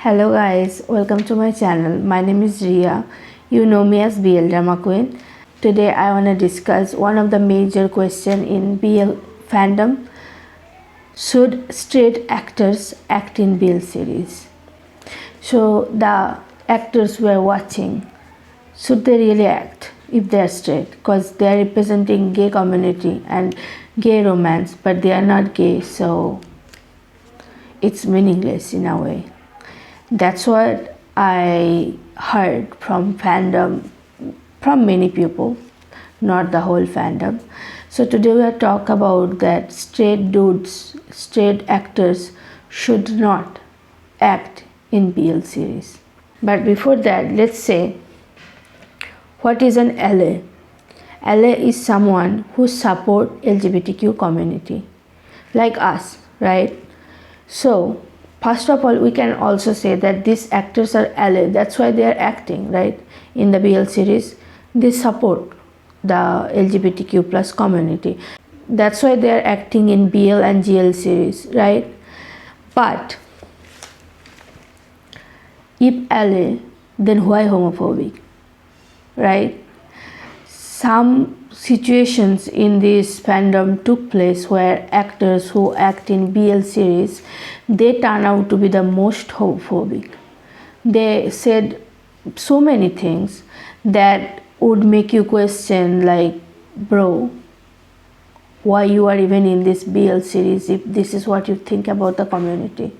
Hello guys, welcome to my channel. My name is Ria. You know me as BL Drama Queen. Today I want to discuss one of the major question in BL fandom. Should straight actors act in BL series? So the actors we are watching, should they really act if they are straight? Because they are representing gay community and gay romance, but they are not gay, so it's meaningless in a way. That's what I heard from fandom, from many people, not the whole fandom. So today we are talk about that straight dudes, straight actors should not act in BL series. But before that, let's say, what is an ally? Ally is someone who support LGBTQ community, like us, right? So first of all, we can also say that these actors are ally. That's why they are acting, right? In the BL series, they support the LGBTQ plus community. That's why they are acting in BL and GL series, right? But if ally, then why homophobic, right? Some situations in this fandom took place where actors who act in BL series, they turn out to be the most homophobic. They said so many things that would make you question, like, bro, why you are even in this BL series if this is what you think about the community.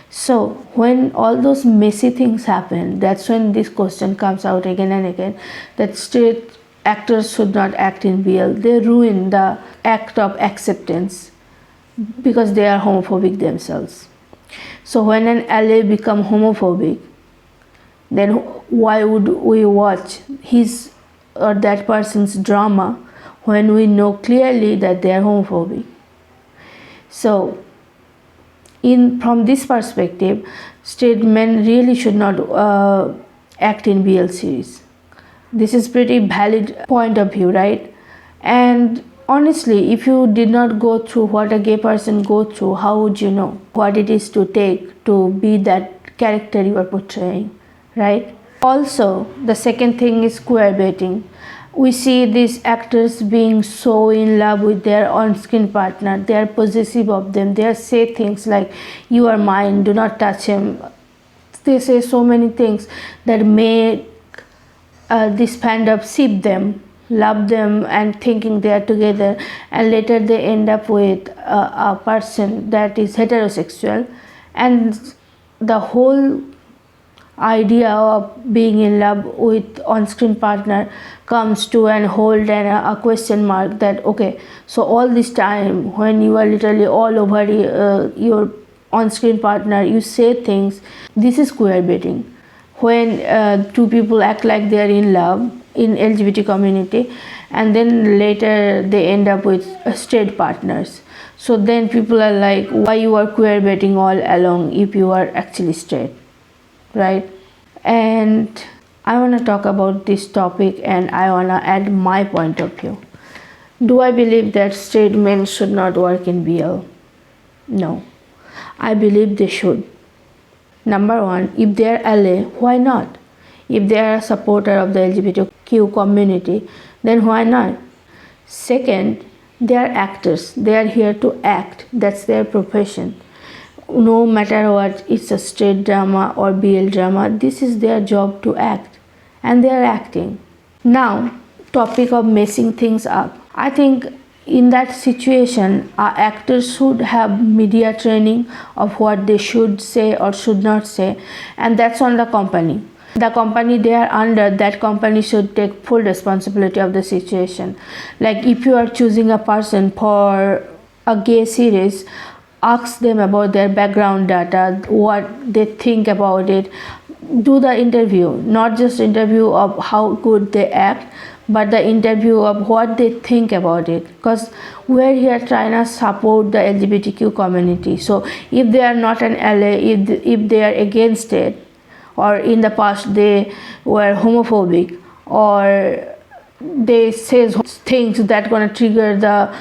So when all those messy things happen, that's when this question comes out again and again, that straight actors should not act in BL. They ruin the act of acceptance because they are homophobic themselves. So when an ally become homophobic, then why would we watch his or that person's drama when we know clearly that they are homophobic? So from this perspective, straight men really should not act in BL series. This is pretty valid point of view, right? And honestly, if you did not go through what a gay person go through, how would you know what it is to take to be that character you are portraying, right? Also, the second thing is queer baiting. We see these actors being so in love with their on-screen partner. They are possessive of them. They say things like, "You are mine, do not touch him." They say so many things that make this fandom ship them, love them, and thinking they are together, and later they end up with a person that is heterosexual, and the whole idea of being in love with on-screen partner comes to an hold and a question mark, that okay, so all this time when you are literally all over your on-screen partner, you say things. This is queer baiting. When two people act like they are in love in LGBT community, and then later they end up with straight partners. So then people are like, why you are queer baiting all along if you are actually straight, right? And I want to talk about this topic, and I want to add my point of view. Do I believe that straight men should not work in BL? No, I believe they should. Number one, if they are ally, why not? If they are a supporter of the LGBTQ community, then why not? Second, they are actors. They are here to act. That's their profession. No matter what, it's a straight drama or BL drama, this is their job to act, and they are acting. Now, topic of messing things up. I think in that situation, our actors should have media training of what they should say or should not say, and that's on the company. The company they are under, that company should take full responsibility of the situation. Like, if you are choosing a person for a gay series, ask them about their background data, what they think about it. Do the interview, not just interview of how good they act, but the interview of what they think about it, because we're here trying to support the LGBTQ community. So if they are not an ally, if they are against it, or in the past they were homophobic, or they say things that gonna trigger the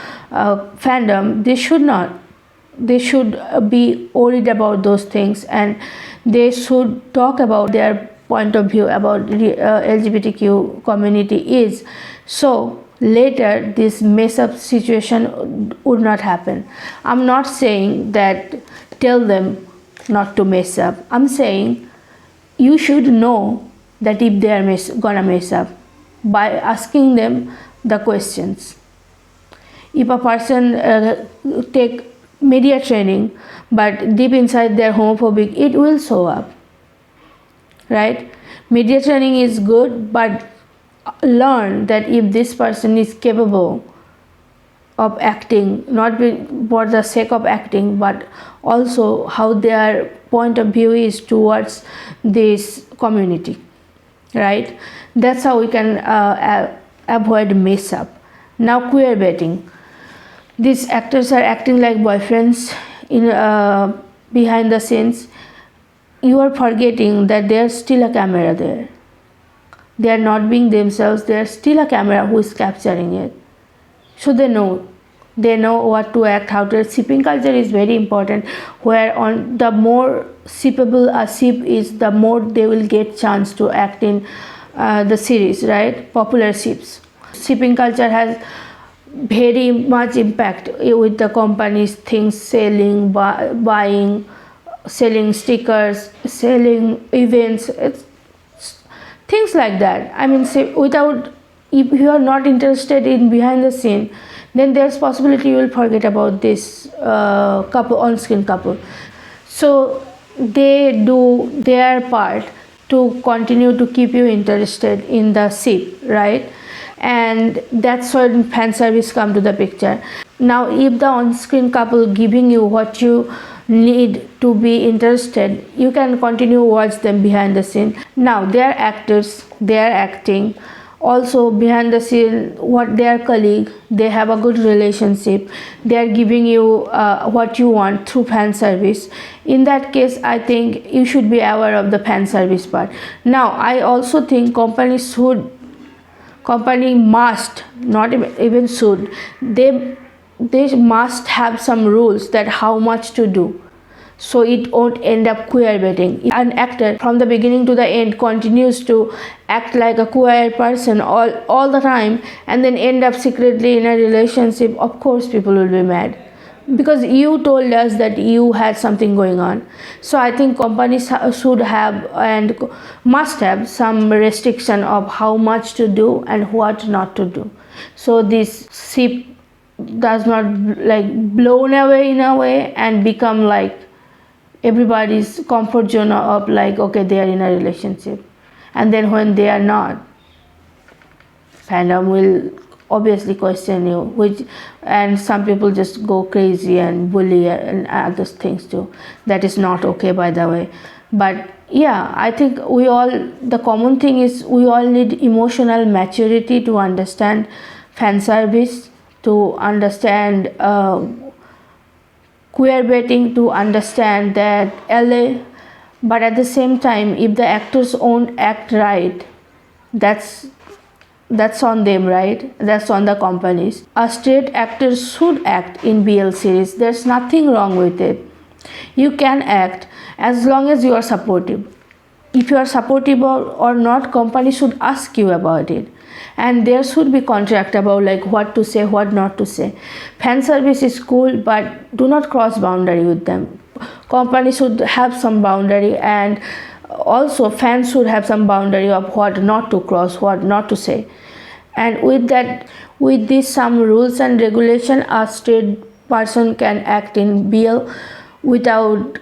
fandom, they should not. they should be worried about those things, and they should talk about their point of view about LGBTQ community is, so later this mess up situation would not happen. I'm not saying that tell them not to mess up. I'm saying you should know that if they are gonna mess up by asking them the questions. If a person take media training but deep inside they're homophobic, it will show up, right? Media training is good, but learn that if this person is capable of acting, not for the sake of acting, but also how their point of view is towards this community, right? That's how we can avoid mess up. Now, queer baiting. These actors are acting like boyfriends in behind the scenes. You are forgetting that there's still a camera there. They are not being themselves. There's still a camera who is capturing it. So they know what to act, how to. Sipping culture is very important, where on the more sippable a sip is, the more they will get chance to act in the series, right? Popular sips. Sipping culture has very much impact with the companies, things selling, buying, selling stickers, selling events, things like that. I mean, if you are not interested in behind the scene, then there's possibility you will forget about this on-screen couple. So they do their part to continue to keep you interested in the sip, right? And that's when fan service come to the picture. Now, if the on-screen couple giving you what you need to be interested, you can continue watch them behind the scene. Now they are actors, they are acting. Also behind the scene, what their colleague, they have a good relationship. They are giving you what you want through fan service. In that case, I think you should be aware of the fan service part. Now, I also think company must, not even should, they must have some rules that how much to do, so it won't end up queer baiting. If an actor from the beginning to the end continues to act like a queer person all the time and then end up secretly in a relationship, of course people will be mad, because you told us that you had something going on. So I think companies should have and must have some restriction of how much to do and what not to do, so this ship does not like blown away in a way and become like everybody's comfort zone of like, okay, they are in a relationship, and then when they are not, fandom will obviously question you, and some people just go crazy and bully and other things too. That is not okay, by the way. But yeah, I think the common thing is we all need emotional maturity to understand fan service, to understand queer baiting, to understand that LA, but at the same time, if the actors won't act right, that's on them, right? That's on the companies. A straight actor should act in BL series. There's nothing wrong with it. You can act as long as you are supportive. If you are supportive or not, company should ask you about it. And there should be contract about like what to say, what not to say. Fan service is cool, but do not cross boundary with them. Company should have some boundary, and also fans should have some boundary of what not to cross, what not to say. And with this some rules and regulation, a straight person can act in BL without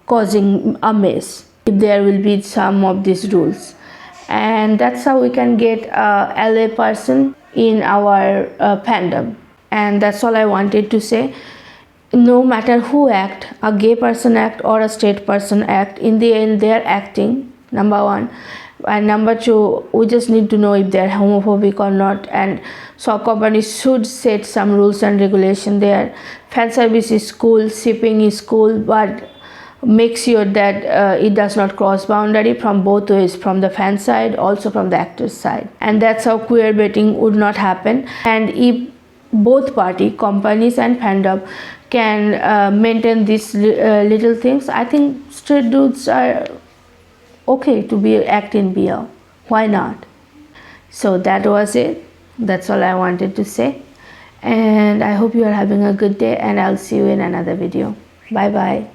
causing a mess, if there will be some of these rules. And that's how we can get a LA person in our fandom. And that's all I wanted to say. No matter who act, a gay person act or a straight person act, in the end they're acting, number one. And number two, we just need to know if they're homophobic or not. And so companies should set some rules and regulation there. Fan service is cool, shipping is cool, but make sure that it does not cross boundary from both ways, from the fan side, also from the actor's side. And that's how queer baiting would not happen. And if both party, companies and fandom, can maintain these little things, I think straight dudes are okay to be act in BL. Why not? So that was it. That's all I wanted to say. And I hope you are having a good day, and I'll see you in another video. Bye bye.